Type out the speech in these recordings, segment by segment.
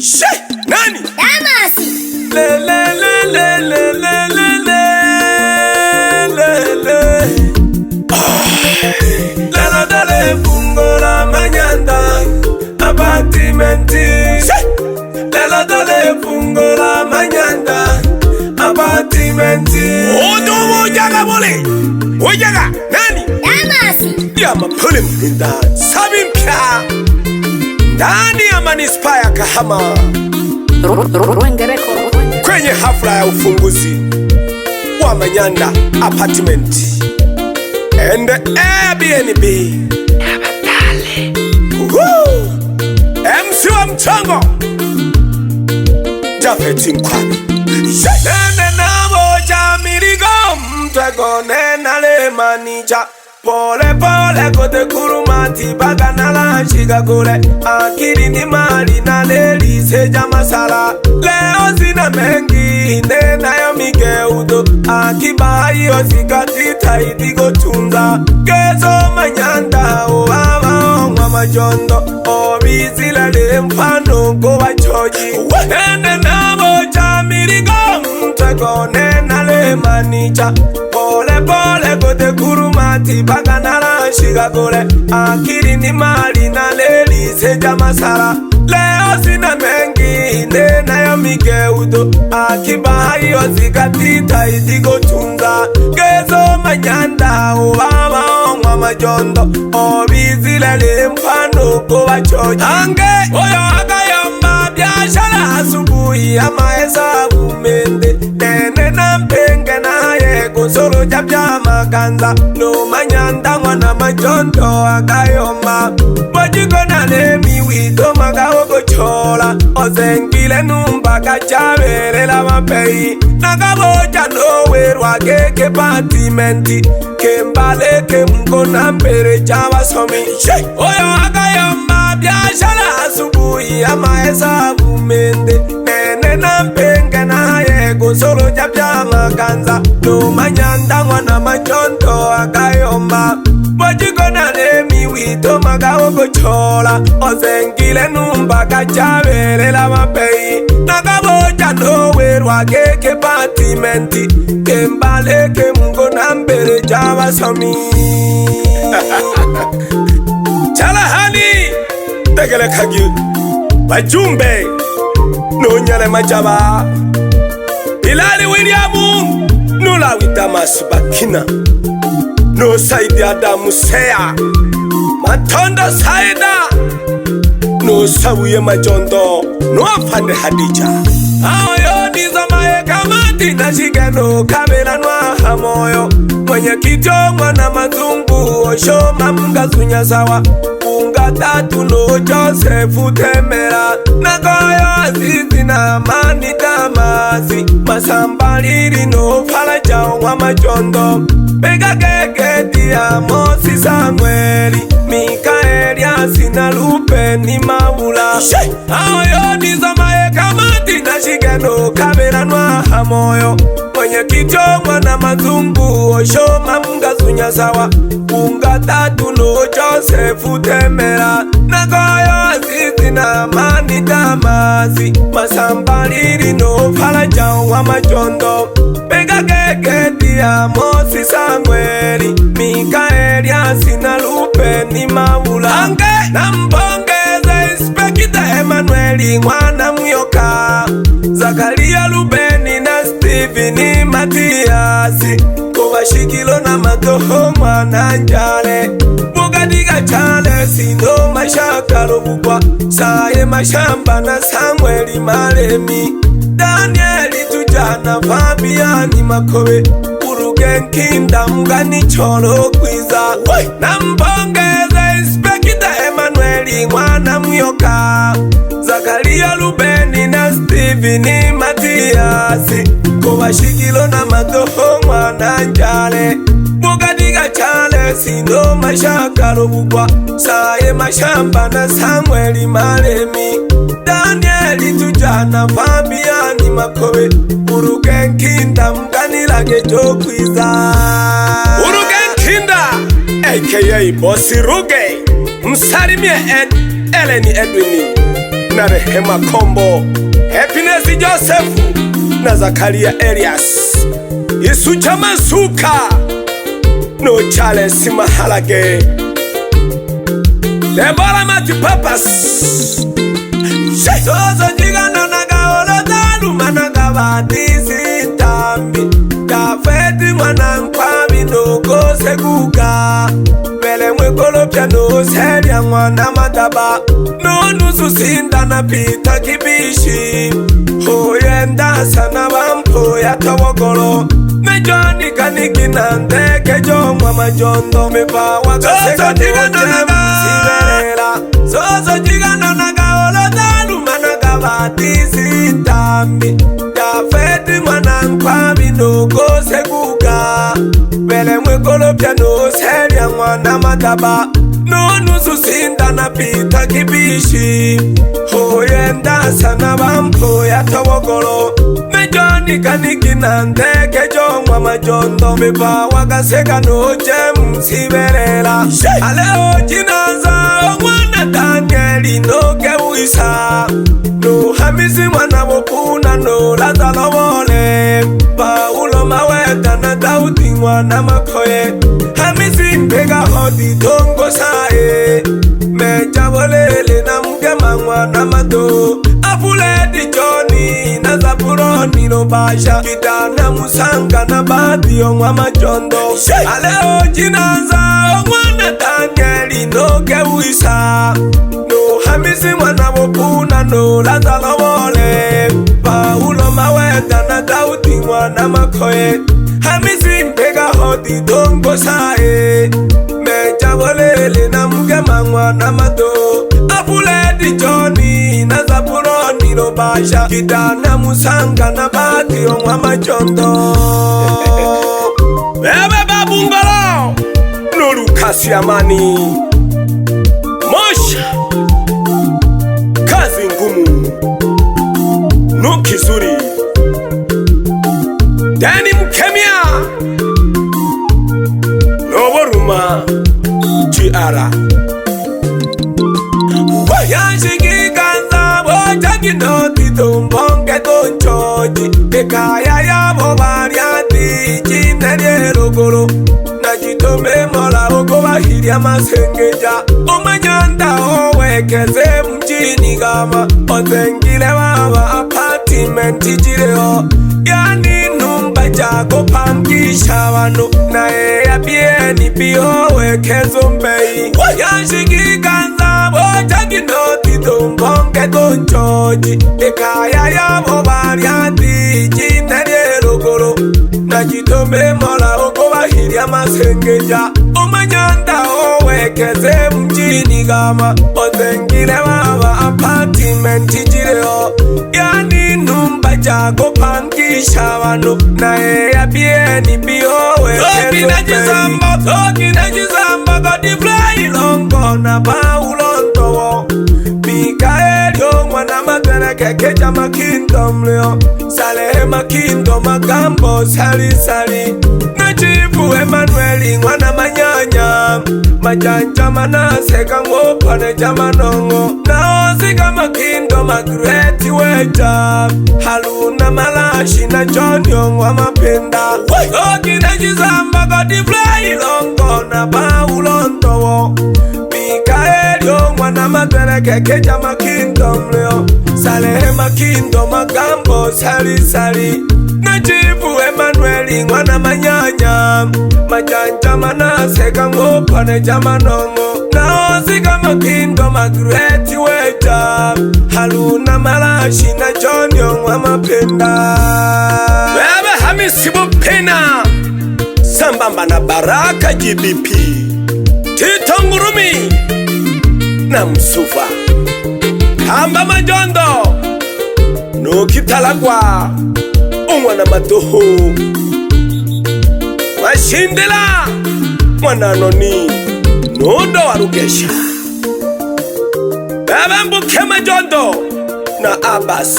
Nani? Damasi. Le le le le le le le le le le. Lelo dale fungo la mañana apartimenti. Lelo dale fungo la mañana apartimenti. Odo mojaga bole. Mojaga nani? Damasi. Ya mapole mlinda sabimpya. Ndani ya manispaa ya Kahama kwenye hafla ya ufunguzi wa Manyanda Apartment and Airbnb. MC wa mchongo Jafeti Nkwami. Nene nabo jamirigo mtego nena le manija. Pole pole kote kurumati baga nala shiga kule. Akili ni mali na leli seja masala. Leo zina mengi nena yo migeudo. Akiba hiyo sikatita idigo tunza. Kezo Manyanda uwawa ongwa majondo. Obizila le mpano kwa choji. Nene nabo jamirigo mtego nena le manicha. Pole pole kote kurumati baga nala shiga kule. Akili ni mali na leli seja masala. Leo sina mengi nena yo migeudo. Akiba hiyo sikatita idigo tunza. Kezo Manyanda uwawa ongwa majondo. Obizila le mpano kwa choji. Ange oyo agayamba biashara asubuhi ama hesabu mende. Nene na mpenge na yego solo jabja maganza. No Manyanda mwana majondo agayomba. Mojiko na lemi wito magawogo chola. Ozengile numba kachabele la mapei. Nagaboja no werwa keke patimenti. Kembale ke mkona mbere java somi. Oyo agayomba biashara asubuhi ama hesabu mende. Nene na mpenge na yego solo jabja maganza. No Manyanda mwana majondo agayomba. Mojiko na lemi wito magawogo chola. Ozengile numba kachabele la mapei. Nagaboja no werwa keke patimenti. Kembale ke mkona mbere java somi. Chalahani tegele kagi Bajumbe Nonyale Majaba Ilali Williamu Nula Widamas Bakina No Saidi Adamu Seya Matondo Saida No Sawiye Majondo No Afande Hadija Aoyo nizo mae kamati na shigano kamera nwa hamoyo. Mwenye kityo mwana mazungu osho mamunga sunya sawa. Unga tatu no Joseph Temera. Nagoyo azizi na mani Damasi. Masambaliri no falaja wa majondo. Bega keke dia Mosi Samueli. Mikaeli asina lupe ni maula. Aoyo nizo mae kamati na shigano kamera nwa hamoyo. Mwenye kityo mwana mazungu osho mamunga sunya sawa. Unga tatu no Joseph Temera. Nagoyo azizi na mani Damasi. Masambaliri no falaja wa majondo. Bega keke dia Mosi Samueli. Mikaeli asina lupe ni maula. Ange nambongeze Inspekta Emanueli mwana myoka. Zakaria Lubeni na Steveni Matiasi. Kubashikilo na matoho mwana njale. Bugadiga chale sino mashaka lobukwa. Saye mashamba na Samueli Malemi. Danieli Tujana Fabiani Makobe. Urugenkinda mgani cholo kwiza. Nambongeze Inspekta Emanueli mwana myoka. Zakaria Lubeni na Steveni Matiasi. Kubashikilo na matoho mwana njale. Bugadiga chale sino mashaka lobukwa. Saye mashamba na Samueli Malemi. Danieli Tujana Fabiani Makobe. Urugenkinda mgani lage jokwiza. Urugenkinda aka Bossy Ruge. Msalimie Eleni Edwini na Rehema Kombo, Happiness Joseph na Zakaria Elias, Isucha Masuka no Charles Mahalage, Deborah Matipapas, Zozo Jigano Nagaola Dalu Managabadisi Tambi, Kafeti Manankami no Kosekuka, Bele Mwekolo Piano Seria Mwana Mataba, no Nususinda na Pita Kibishi, Hoyenda Sana Bampo ya Tawagolo, Mejoni Kaniki Nandeke Jo Mama Jondo Mepa Wakaseka Siverela, Zozo Jigano Nagaola Dalu Managabadisi Tambi, Kafeti Manankami no Kosekuka, Bele Mwekolo Piano Seria Mwana Mataba, no Nususinda na Pita Kibishi, Hoyenda Sana Bampo ya Tawagolo, Mejoni Kaniki Nandeke Jo Mama Jondo Mepa Wakaseka no Jem Siverela, Aleo Jinaza Mwana Danieli no Kewisa, no Hamisi Mwana Wopuna no Lazalo Wole, Paulo Maweta na Dauti Mwana Makoye, Hamisi Mpega Hodi Tongo Sae, Meja Wolele na Mgema Mwana Mato, Apuledi Joni na Zapuroni no Basha, Kitana Musanga na Badio Mwana Jondo, Aleo Jinaza Mwana Danieli no Kewisa, no Hamisi Mwana Wopuna no Lazalo Wole, Paulo Maweta na Dauti Mwana Makoye, Hamisi Mpega Hodi Tongo Sae, Meja Wolele na Mgema Mwana Mato, Apuledi Joni na Zapuroni no Basha, Kitana Musanga na Badio Mwana Jondo. Bebe Babungalo no Lukasi Amani Mosha Kazi Ngumu no Kizuri Dani Mkemia no Boruma Chiara Wayanshiki Kanza Bojagi no Tito Mbonge Tonchoji Dekaya ya Bobariati Chinere Rogoro Najitome Mola Ogoba Hiria Masengeja Omanyanda Owekeze Mjini Gama Ozengile Baba Apartment Jireo Yani Numba Jago Pankisha Wano Na Eya Bieni Bio Wekezo Mbei Wayanshiki Kanza Bojagi no Tito Mbonge Tonchoji Dekaya ya Bobariati Chinere Rogoro Najitome Mola Ogoba Hiria Masengeja Omanyanda Owekeze Mjini Gama Ozengile Baba Apartment Jireo Yani Numba Jago Pankisha Wano Na Eya Bieni Bio Wekezo Toki Najizamba Godi Fly Longo na Paulo Ntowo Mikael Yo Mwana Magereke Keja Makindom Leo Salehema Kingdom Magambo Sali Sali Najifu Emmanueli Mwana Manyanya Majanja Manase Kango Pane Jamanongo Naozika Makindo Magreti Weja Haluna Malashi na John Yongwa Mapenda Toki Najizamba Godi Fly Longo na Paulo Ntowo Mikael Yo Mwana Magereke Keja Makindom Leo Salehema Kingdom Magambo Sali Sali Najifu Emmanueli Mwana Manyanya Majanja Manase Kango Pane Jamanongo Naozika Makindo Magreti Weja Haluna Malashi na John Yongwa Mapenda Bebe Hamisi Bupina Sambamba na Baraka GBP Tito Ngurumi na Msuva Kamba Majondo no Kitalagwa Mwana Matoho Mashindela Mwana Noni Nodo Warugesha Bebe Mbuke Majondo na Abbas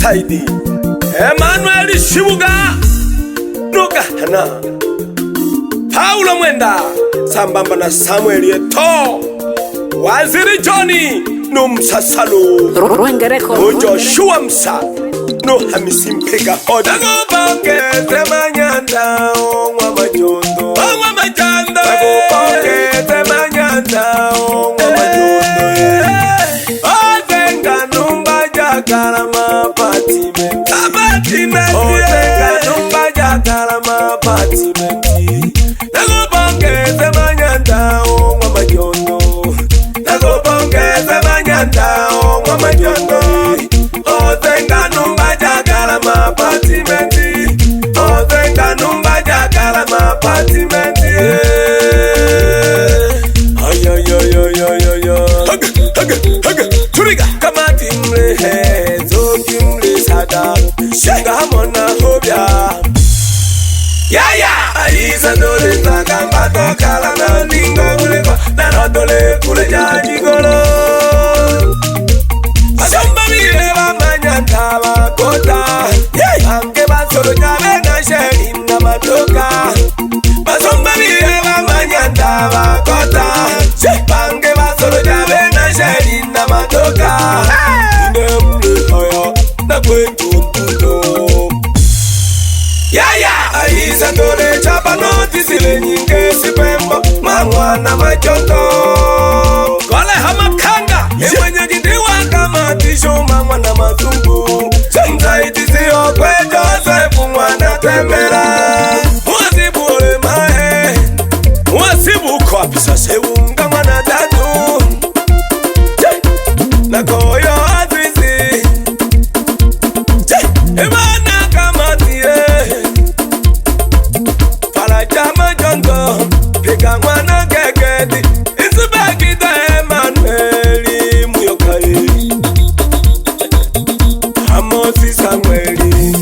Saidi Emmanuel Shibuga Nuga Hana Paulo Mwenda Sambamba na Samuel Yeto Waziri Johnny no msasalo no Joshua msa no Hamisi mpega hoda Nagopoke temanyanda Ongwa majondo Nagopoke temanyanda Ongwa majondo Ozenga numba jakarama patimenti Ozenga numba jakarama patimenti Nagopoke temanyanda Ongwa majondo Nagopoke temanyanda Ongwa majondo Ozenga numba jakarama patimenti Ozenga numba jakarama patimenti Ay ay ay ay ay ay Haga Turiga Kamati mre Zoki mre sada Shinga hamona hobya Yaya Aisa dole Takamba tokala na ningo kuleko Na rodole kule jaji golo Asamba mireba manyanta wakota Ange basoro jabe na sheri na matoka Asamba mireba manyanta wakota Ange basoro jabe na sheri na matoka Ine mle hoyo na kwentu mtuno Yaya Aisa dole chapa noti zile nyinge sipembo Mangwana machoto Kole hamakanga Mwenye jindiwa kama tisho mangwana mazungu Mzaiti siyo kwe Josefu mwana tembera Mwasibu ole mae Mwasibu kwa pisa seunga mwana tatu Na koyo azizi Emana kama tiye Farajama jongo Pika mwana keketi Isubakita Emmanueli Muyokai Amosi Samueli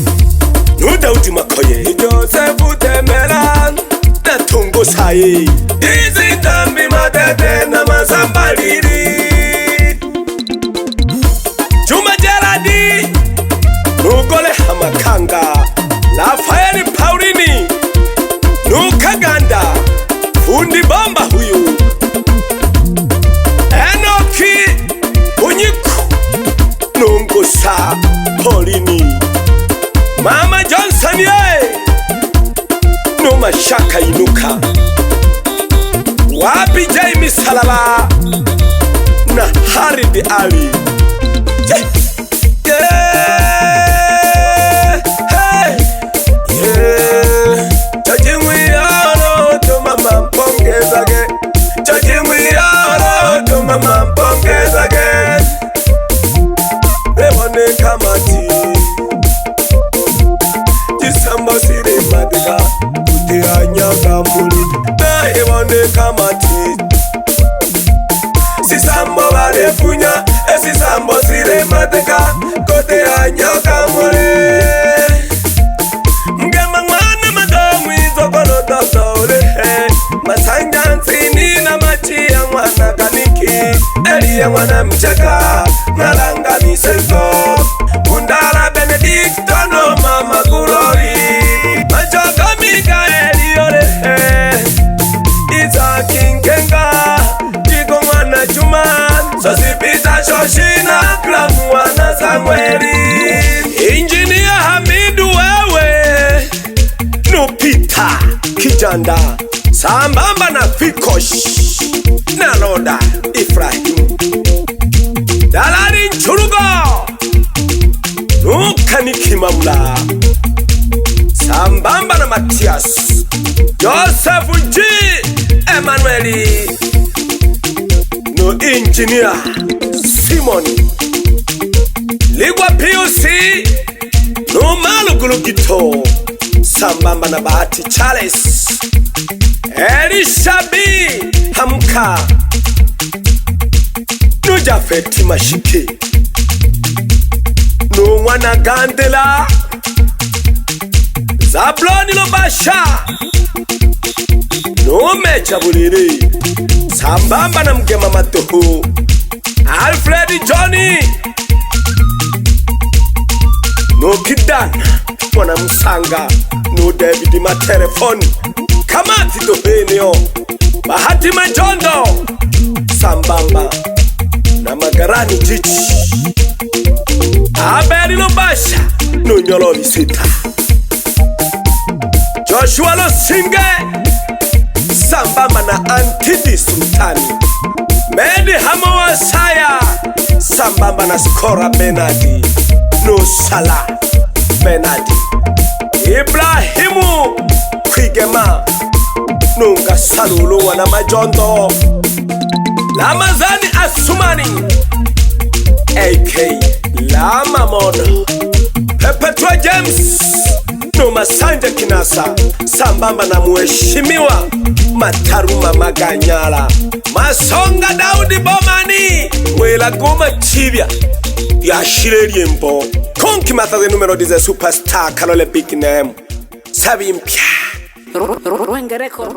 Nudauti makoye Josefu temera Na tungo saye Izi tambi matete na masambaliri Chuma Geradi Nugole Hamakanga Rafaeli Paulini Nukaganda Fundi bomba huyu Enoki Unyiku Nungusa Paulini Mama Johnson ye Numa Shaka inuka Wapi Jaime Salaba Na Haridi Ali Mama pongeza ge Rebone kamati Jisamba sire madega Kute anyaga muli Rebone kamati Sisambo walefunya Sisambo sire madega Kute anyaga muli Mgema mwana madomu Izokono dosole Masanjansi nina machi ya mwana kaniki Elia mwana mchaka Nalanga misenzo Mundara Benedicto no mama Glory Machoka Mikaeli yore Isaki Nkenga Jiko mwana Juma Sosipita Shoshina Klam mwana Samueli Engineer Hamidu wewe Nupita Kijanda Sambamba na Fikosh Na Roda Ifrahim Dalari Nchurugo Nukaniki Mamla Sambamba na Matias Joseph G Emmanueli No Engineer Simon Ligwa PUC No Malugulu Gito Sambamba na Bahati Charles Elishabi Hamka Nujafeti Mashike No Mwana Gandela Zabloni Lobasha No Mecha Buliri Sambamba na Mgema Matoho Alfred Johnny No Kidana Mwana Musanga No David Matelefoni Kamati Dobenio Bahati Majondo Sambamba na Magarani Chichi Abeli Lubasha Nunyolo Lisita Joshua Losinge sambamba na Antidi Sultani Medi Hamo Wasaya sambamba na Skora Benadi Nusala Benadi Ibrahimu Kwigema Nunga Salulu wana Majondo Lamazani Asumani AK Lama Mono Perpetua James Numa Sanja Kinasa sambamba na Mheshimiwa Mataruma Maganyala Masonga Daudi Bomani Mwela Goma Chibia ya Shireli Mbo Konki Mathaze numero dize superstar Kalole big name Sabi mpya Ruenge record.